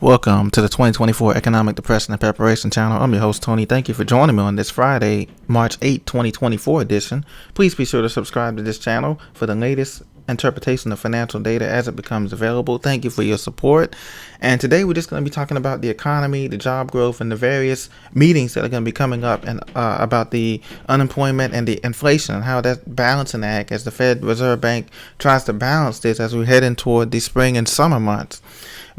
Welcome to the 2024 Economic Depression and Preparation Channel. I'm your host, Tony. Thank you for joining me on this Friday, March 8, 2024 edition. Please be sure to subscribe to this channel for the latest interpretation of financial data as it becomes available. Thank you for your support. And today we're just going to be talking about the economy, the job growth, and the various meetings that are going to be coming up and about the unemployment and the inflation and how that balancing act as the Fed Reserve Bank tries to balance this as we're heading toward the spring and summer months.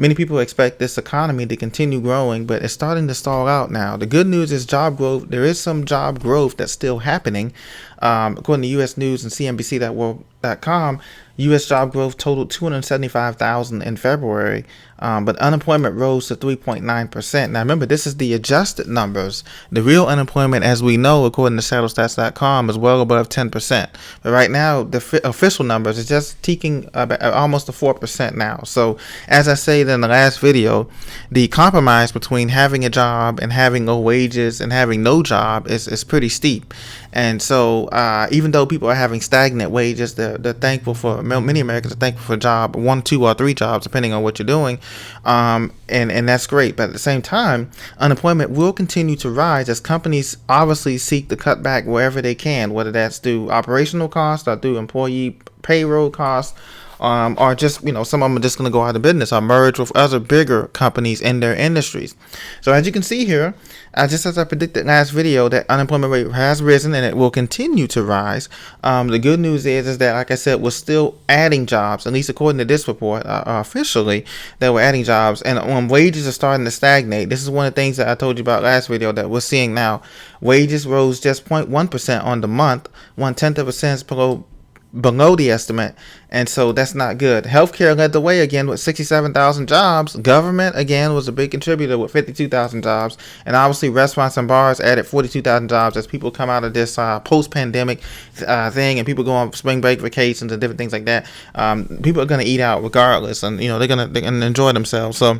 Many people expect this economy to continue growing, but it's starting to stall out now. The good news is job growth. There is some job growth that's still happening. According to U.S. News and CNBC.com, U.S. job growth totaled 275,000 in February, but unemployment rose to 3.9%. Now, remember, this is the adjusted numbers. The real unemployment, as we know, according to SaddleStats.com, is well above 10%. But right now, the official numbers is just ticking almost to 4% now. So, as I said in the last video, the compromise between having a job and having low wages and having no job is pretty steep. And so even though people are having stagnant wages, they're thankful for, many Americans are thankful for a job, 1, 2, or 3 jobs, depending on what you're doing. And that's great. But at the same time, unemployment will continue to rise as companies obviously seek to cut back wherever they can, whether that's through operational costs or through employee payroll costs. Or just, some of them are just going to go out of business or merge with other bigger companies in their industries. So as you can see here, just as I predicted last video, that unemployment rate has risen and it will continue to rise. The good news is that, like I said, we're still adding jobs, at least according to this report, officially, that we're adding jobs. And when wages are starting to stagnate, this is one of the things that I told you about last video that we're seeing now. Wages rose just 0.1% on the month, 0.1% below the estimate, and so that's not good. Healthcare led the way again with 67,000 jobs. Government again was a big contributor with 52,000 jobs, and obviously restaurants and bars added 42,000 jobs as people come out of this post-pandemic thing and people go on spring break vacations and different things like that. People are going to eat out regardless, and they're gonna enjoy themselves. So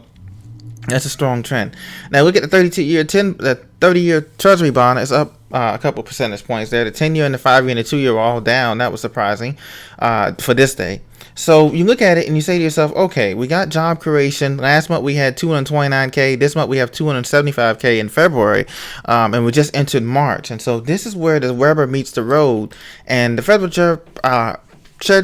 that's a strong trend. Now look at the 30-year Treasury bond is up a couple percentage points there. The 10-year and the 5-year and the 2-year are all down. That was surprising for this day. So you look at it and you say to yourself, okay, we got job creation. Last month we had 229K. This month we have 275K in February, and we just entered March. And so this is where the rubber meets the road. And the Federal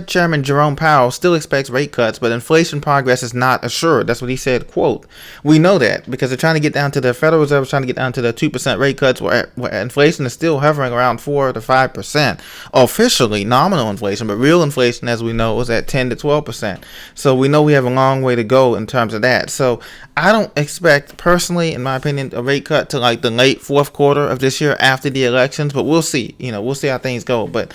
Chairman Jerome Powell still expects rate cuts, but inflation progress is not assured. That's what he said, quote. We know that because they're trying to get down to the Federal Reserve is trying to get down to the 2% rate cuts where inflation is still hovering around 4 to 5%. Officially, nominal inflation, but real inflation, as we know, is at 10 to 12%. So we know we have a long way to go in terms of that. So I don't expect, personally, in my opinion, a rate cut to like the late fourth quarter of this year after the elections, but we'll see. We'll see how things go. But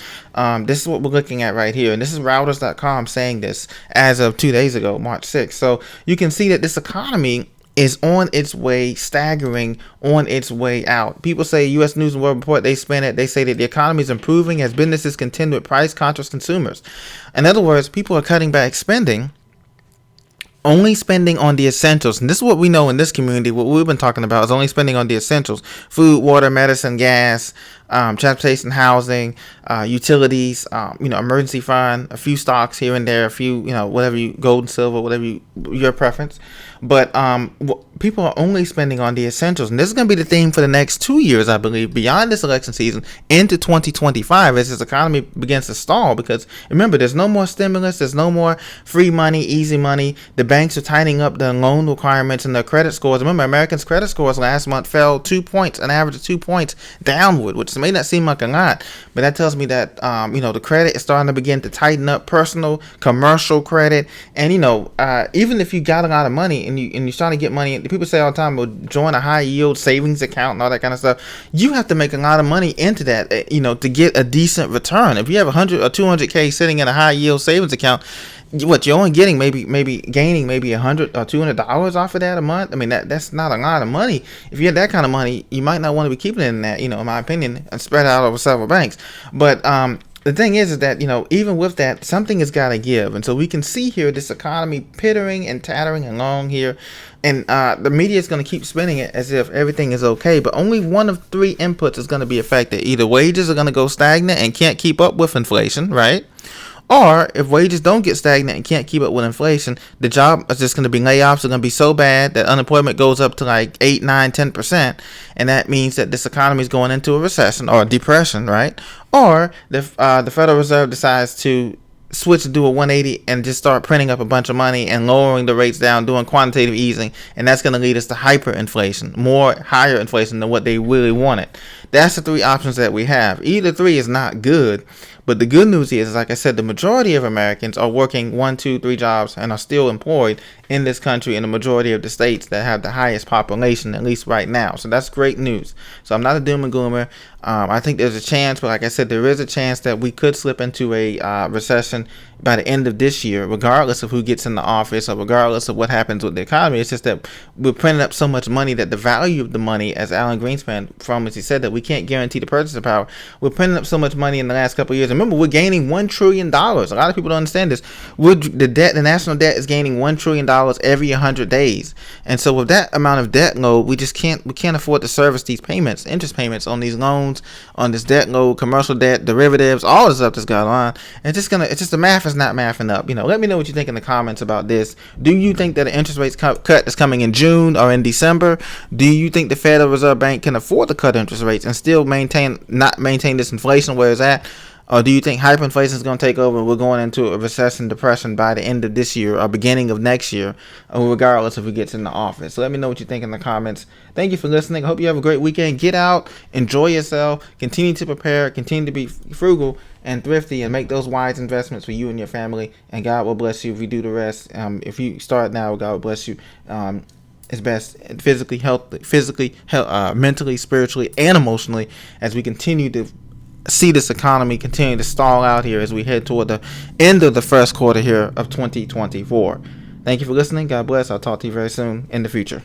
this is what we're looking at right here. And this is Reuters.com saying this as of 2 days ago, March 6th. So you can see that this economy is on its way, staggering on its way out. People say U.S. News and World Report, they spin it. They say that the economy is improving as businesses contend with price-conscious consumers. In other words, people are cutting back spending, only spending on the essentials. And this is what we know in this community. What we've been talking about is only spending on the essentials: food, water, medicine, gas, transportation, housing, utilities, emergency fund, a few stocks here and there, a few, whatever gold and silver, whatever your preference. But people are only spending on the essentials. And this is going to be the theme for the next 2 years, I believe, beyond this election season into 2025 as this economy begins to stall. Because remember, there's no more stimulus. There's no more free money, easy money. The banks are tightening up the loan requirements and their credit scores. Remember, Americans' credit scores last month fell 2 points, an average of 2 points downward, which may not seem like a lot, but that tells me that, the credit is starting to begin to tighten up, personal, commercial credit. And, even if you got a lot of money and you're starting to get money, people say all the time, well, join a high yield savings account and all that kind of stuff. You have to make a lot of money into that, to get a decent return. If you have 100 or 200K sitting in a high yield savings account, what you're only getting maybe gaining maybe $100 or $200 off of that a month. I mean, that's not a lot of money. If you had that kind of money, you might not want to be keeping it in that, in my opinion, and spread out over several banks. But the thing is that, even with that, something has got to give. And so we can see here this economy pittering and tattering along here. And the media is going to keep spinning it as if everything is okay. But only one of 3 inputs is going to be affected. Either wages are going to go stagnant and can't keep up with inflation, right? Or if wages don't get stagnant and can't keep up with inflation, the job is just going to be layoffs are going to be so bad that unemployment goes up to like 8, 9, 10%. And that means that this economy is going into a recession or a depression, right? Or the Federal Reserve decides to switch to do a 180 and just start printing up a bunch of money and lowering the rates down, doing quantitative easing, and that's going to lead us to hyperinflation, more higher inflation than what they really wanted. That's the three options that we have. Either three is not good, but the good news is, like I said, the majority of Americans are working 1, 2, 3 jobs and are still employed in this country in the majority of the states that have the highest population, at least right now. So that's great news. So I'm not a doom and gloomer. I think there's a chance, but like I said, there is a chance that we could slip into a recession by the end of this year, regardless of who gets in the office or regardless of what happens with the economy. It's just that we're printing up so much money that the value of the money, as Alan Greenspan famously said, that we can't guarantee the purchasing power. We're printing up so much money in the last couple of years. Remember, we're gaining $1 trillion. A lot of people don't understand this. The national debt is gaining $1 trillion every 100 days. And so with that amount of debt load, we can't afford to service these payments, interest payments on these loans, on this debt load, commercial debt, derivatives, all this stuff that's going on. And it's just the math is not mathing up. Let me know what you think in the comments about this. Do you think that an interest rate cut is coming in June or in December? Do you think the Federal Reserve Bank can afford to cut interest rates and still not maintain this inflation where it's at? Or do you think hyperinflation is going to take over and we're going into a recession, depression by the end of this year or beginning of next year, regardless if we get in the office? So let me know what you think in the comments. Thank you for listening. I hope you have a great weekend. Get out, enjoy yourself, continue to prepare, continue to be frugal and thrifty, and make those wise investments for you and your family. And God will bless you if you do the rest. If you start now, God will bless you. It's best physically, mentally, spiritually, and emotionally as we continue to see this economy continue to stall out here as we head toward the end of the first quarter here of 2024. Thank you for listening. God bless. I'll talk to you very soon in the future.